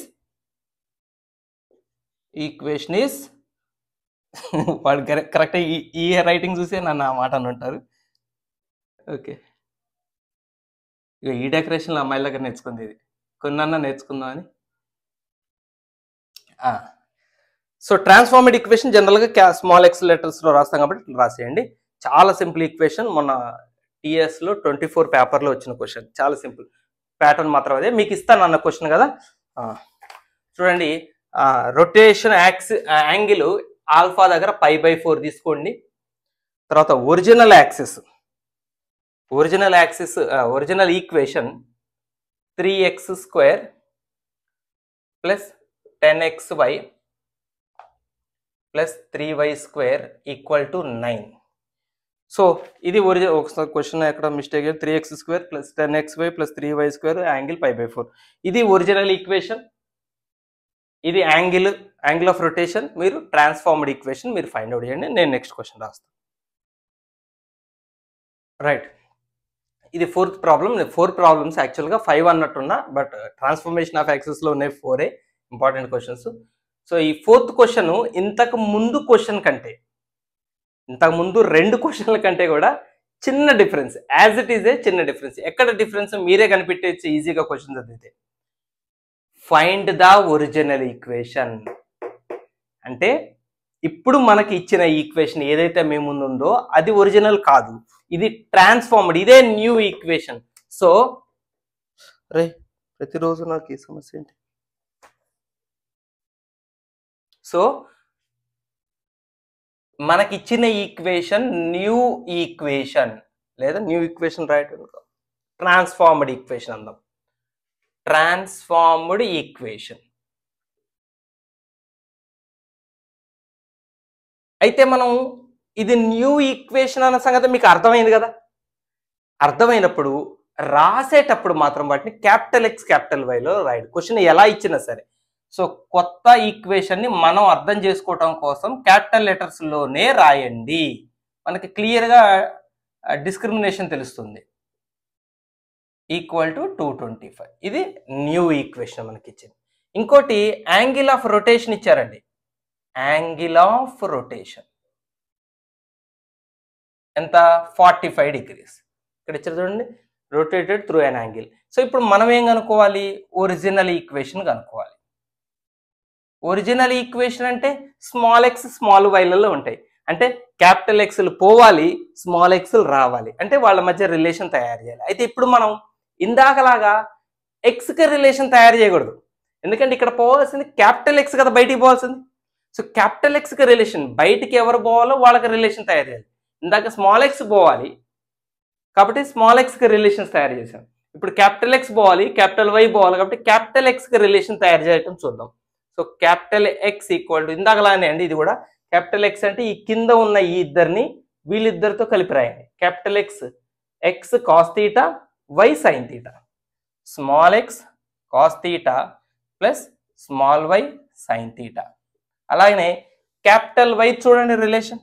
వాడు కరెక్ట్ ఈ రైటింగ్ చూసే నన్ను ఆ మాట అని ఉంటారు. ఓకే, ఇక ఈ డెకరేషన్లో అమ్మాయిల దగ్గర నేర్చుకుంది ఇది, కొన్నన్నా నేర్చుకుందాం అని. సో ట్రాన్స్ఫార్మ్డ్ ఈక్వేషన్ జనరల్గా స్మాల్ ఎక్స్ లెటర్స్లో రాస్తాం కాబట్టి రాసేయండి. చాలా సింపుల్ ఈక్వేషన్. మొన్న టీఎస్లో 24 పేపర్లో వచ్చిన క్వశ్చన్, చాలా సింపుల్. ప్యాటర్న్ మాత్రం అదే. మీకు ఇస్తాను అన్న క్వశ్చన్ కదా, చూడండి. రొటేషన్ యాంగిల్ ఆల్ఫా దగ్గర π/4 తీసుకోండి. తర్వాత original equation 3x² plus 10xy plus 3y² equal to 9. So ఇది ఒకసారి క్వశ్చన్ ఎక్కడ mistake, 3x² plus 10xy plus 3y² angle π/4. ఇది ఒరిజినల్ ఈక్వేషన్, ఇది యాంగిల్ ఆఫ్ రొటేషన్. మీరు ట్రాన్స్ఫార్మ్డ్ ఈక్వేషన్ మీరు ఫైండ్ అవుట్ చేయండి. నేను నెక్స్ట్ క్వశ్చన్ రాస్తాను. రైట్, ఇది 4th ప్రాబ్లం. 4 ప్రాబ్లమ్స్ యాక్చువల్గా 5 అన్నట్టున్నా, బట్ ట్రాన్స్ఫర్మేషన్ ఆఫ్ యాక్సెస్లో ఉన్నాయి 4 ఇంపార్టెంట్ క్వశ్చన్స్. సో ఈ 4th క్వశ్చన్ ఇంతకు ముందు 2 క్వశ్చన్ల కంటే కూడా చిన్న difference, as it is a చిన్న డిఫరెన్స్. ఎక్కడ డిఫరెన్స్ మీరే కనిపెట్టేసి ఈజీగా క్వశ్చన్ చదివితే. ఫైండ్ ద ఒరిజినల్ ఈక్వేషన్ అంటే ఇప్పుడు మనకి ఇచ్చిన ఈక్వేషన్ ఏదైతే మీ ముందు ఉందో అది ఒరిజినల్ కాదు, ఇది ట్రాన్స్ఫార్మ్డ్, ఇదే న్యూ ఈక్వేషన్. సో ప్రతిరోజు నాకు ఈ సమస్య ఏంటి? సో మనకి ఇచ్చిన ఈక్వేషన్ న్యూ ఈక్వేషన్, లేదా new equation right, transformed equation అందాం. ట్రాన్స్ఫార్మ్డ్ ఈక్వేషన్ అయితే మనం ఇది న్యూ ఈక్వేషన్ అన్న సంగతి మీకు అర్థమైంది కదా. అర్థమైనప్పుడు రాసేటప్పుడు మాత్రం వాటిని క్యాపిటల్ X క్యాపిటల్ Yలో రాయండి. క్వశ్చన్ ఎలా ఇచ్చినా సరే. సో కొత్త ఈక్వేషన్ని మనం అర్థం చేసుకోవటం కోసం క్యాపిటల్ లెటర్స్లోనే రాయండి, మనకి క్లియర్గా డిస్క్రిమినేషన్ తెలుస్తుంది. ఈక్వల్ టు 225, ఇది న్యూ ఈక్వేషన్ మనకి ఇచ్చింది. ఇంకోటి యాంగిల్ ఆఫ్ రొటేషన్ ఇచ్చారండి. యాంగిల్ ఆఫ్ రొటేషన్ ఎంత? 45 degrees. ఇక్కడ ఇచ్చారు చూడండి, rotated through an angle. So ఇప్పుడు మనం ఏం కనుక్కోవాలి? ఒరిజినల్ ఈక్వేషన్ కనుక్కోవాలి. ఒరిజినల్ ఈక్వేషన్ అంటే స్మాల్ ఎక్స్ స్మాల్ వైలలో ఉంటాయి, అంటే క్యాపిటల్ ఎక్స్లు పోవాలి, స్మాల్ ఎక్స్లు రావాలి, అంటే వాళ్ళ మధ్య రిలేషన్ తయారు చేయాలి. అయితే ఇప్పుడు మనం ఇందాకలాగా ఎక్స్కి రిలేషన్ తయారు చేయకూడదు, ఎందుకంటే ఇక్కడ పోవాల్సింది క్యాపిటల్ ఎక్స్ కదా, బయటికి పోవాల్సింది. సో క్యాపిటల్ ఎక్స్కి రిలేషన్, బయటికి ఎవరు పోవాలో వాళ్ళకి రిలేషన్ తయారు చేయాలి. ఇందాక స్మాల్ ఎక్స్ పోవాలి కాబట్టి స్మాల్ ఎక్స్కి రిలేషన్స్ తయారు చేశాం. ఇప్పుడు క్యాపిటల్ ఎక్స్ పోవాలి, క్యాపిటల్ వై పోవాలి, కాబట్టి క్యాపిటల్ ఎక్స్కి రిలేషన్ తయారు చేయటం చూద్దాం. So capital x equal to ఇందాకలానే అండి, ఇది కూడా క్యాపిటల్ ఎక్స్ అంటే ఈ కింద ఉన్న ఈ ఇద్దరిని వీళ్ళిద్దరితో కలిపి రాయండి. Capital X X cos theta Y sine theta, small X cos theta plus small Y sine theta. అలాగనే క్యాపిటల్ వై చూడండి relation,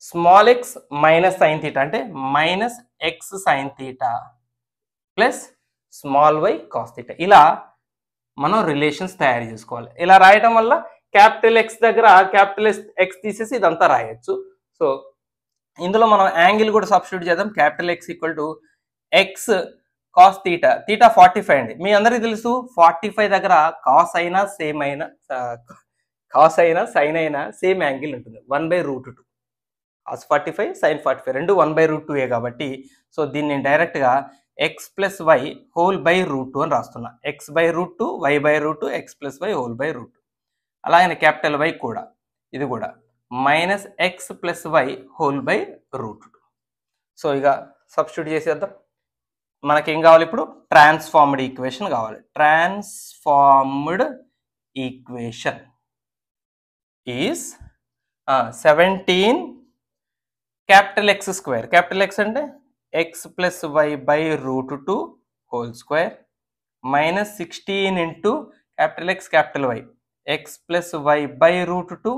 small X minus sine theta అంటే minus X sine theta plus small Y cos theta. ఇలా మనం relations తయారు చేసుకోవాలి. ఇలా రాయటం వల్ల క్యాపిటల్ ఎక్స్ దగ్గర క్యాపిటల్ ఎక్స్ తీసేసి ఇదంతా రాయొచ్చు. సో ఇందులో మనం యాంగిల్ కూడా సబ్స్టిట్యూట్ చేద్దాం. Capital x equal to x cos theta, theta 45 అండి. మీ అందరికీ తెలుసు 45 దగ్గర కాస్ అయినా సేమ్ అయినా, కాస్ అయినా సైన్ అయినా సేమ్ యాంగిల్ ఉంటుంది, 1/√2. కాస్ 45 సైన్ 45 రెండు 1/√2 కాబట్టి సో దీన్ని నేను డైరెక్ట్గా X plus Y whole by √2 అని రాస్తున్నా. x/√2 y/√2 x plus Y whole by √2. అలాగే క్యాపిటల్ వై కూడా ఇది కూడా minus X plus Y whole by √2. So ఇక సబ్స్టిట్యూట్ చేసేద్దాం. మనకేం కావాలి ఇప్పుడు? ట్రాన్స్ఫార్మ్డ్ ఈక్వేషన్ కావాలి. Transformed equation is 17 capital X square. Capital X అంటే X plus Y by √2 whole square minus 16 into capital X capital Y X plus Y by √2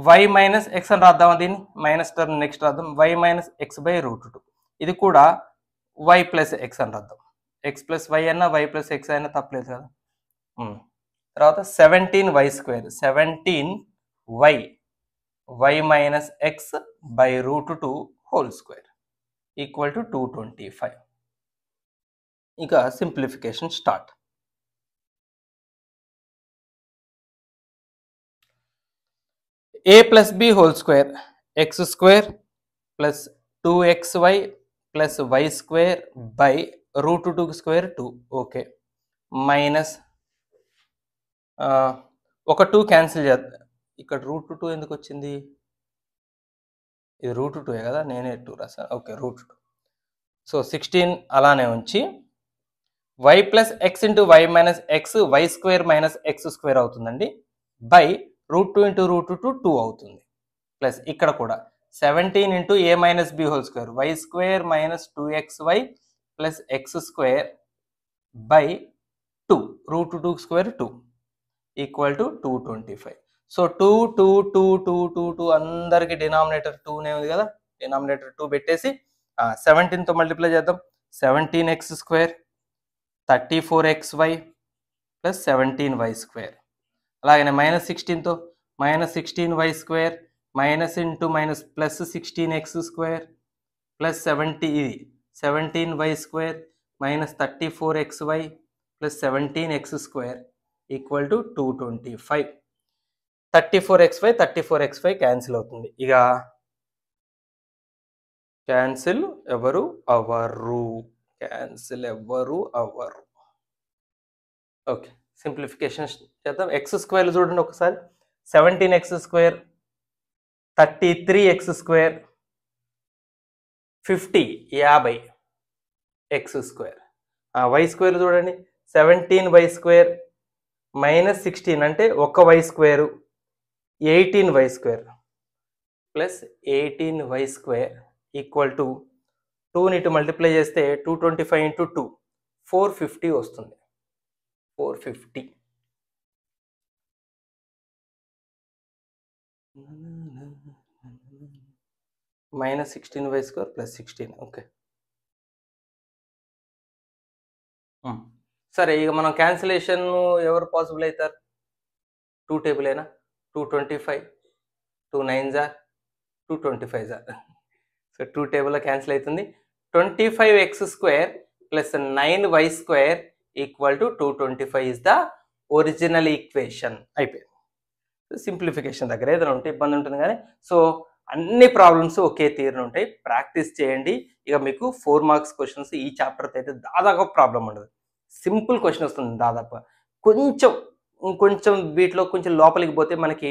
y minus x అని రాద్దాం. దీన్ని మైనస్ టర్మ్ నెక్స్ట్ రాద్దాం. Y minus x by √2. ఇది కూడా y plus x అని రాద్దాం. X plus y అన్నా y plus x అయినా తప్పలేదు కదా. తర్వాత 17 y square 17 y minus x by √2 whole square equal to 225. ఇక simplification start. a plus b whole square x square plus 2xy plus y square by √2 square 2. Okay, minus ఒక 2 cancel చేద్దాం. ఇక్కడ √2 ఎందుకు వచ్చింది? ఇది √2 కదా, నేనే 2 రాసాను. ఓకే, √2. సో 16 అలానే ఉంచి y plus x into y minus x y square minus x square అవుతుందండి బై √2 ఇంటూ √2 2 అవుతుంది. ప్లస్ ఇక్కడ కూడా 17 into a minus b whole square why square minus 2xy plus x square by 2 √2 square 2 equal to 225. So 2 2 2 2 2 2 అందరికి denominator 2నే ఉంది కదా, denominator 2 పెట్టేసి 17తో multiply చేద్దాం. 17x square 34xy plus 17y square. అలాగనే మైనస్ 16తో minus 16y square minus into minus plus 16x square plus 17y square minus 34xy plus 17x square equal to 225. 34xy cancel అవుతుంది. ఇక cancel ఎవరు అవరు. Okay, simplification చేద్దాం. X square చూడండి ఒకసారి. 17x square 33x square 50 x square. Why square చూడండి 17y square minus 16 అంటే ఒక Y square 18y square plus 18y square equal to 2ని ఇటు మల్టిప్లై చేస్తే 225 ఇంటూ 2 450 వస్తుంది. 450 minus 16y square plus 16. Okay, సరే. ఇక మనం క్యాన్సిలేషన్ ఎవరు పాసిబుల్ అవుతారు? 2 టేబుల్ అయినా 225 2 9s 225s. సో 2 టేబుల్లో క్యాన్సిల్ అవుతుంది. 25x square plus 9y square equal to 225 is the original equation. అయిపోయింది. సింప్లిఫికేషన్ దగ్గర ఏదైనా ఉంటే ఇబ్బంది ఉంటుంది కానీ, సో అన్ని ప్రాబ్లమ్స్ ఒకే తీరున ఉంటాయి. ప్రాక్టీస్ చేయండి. ఇక మీకు 4 మార్క్స్ క్వశ్చన్స్ ఈ చాప్టర్తో అయితే దాదాపు ప్రాబ్లం ఉండదు. సింపుల్ క్వశ్చన్ వస్తుంది దాదాపుగా. కొంచెం వీటిలో కొంచెం లోపలికి పోతే మనకి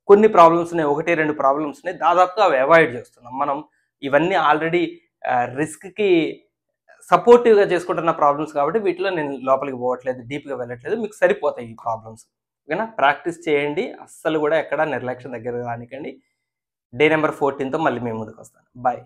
కొన్ని ప్రాబ్లమ్స్ ఉన్నాయి, 1-2 ప్రాబ్లమ్స్ ఉన్నాయి. దాదాపుగా అవి అవాయిడ్ చేస్తున్నాం మనం. ఇవన్నీ ఆల్రెడీ రిస్క్కి సపోర్టివ్గా చేసుకుంటున్న ప్రాబ్లమ్స్ కాబట్టి వీటిలో నేను లోపలికి పోవట్లేదు, డీప్గా వెళ్ళట్లేదు. మీకు సరిపోతాయి ఈ ప్రాబ్లమ్స్. ఓకేనా? ప్రాక్టీస్ చేయండి. అస్సలు కూడా ఎక్కడ నిర్లక్ష్యం దగ్గర రానికండి. డే నెంబర్ 14తో మళ్ళీ మేము ముందుకు వస్తాను. బాయ్.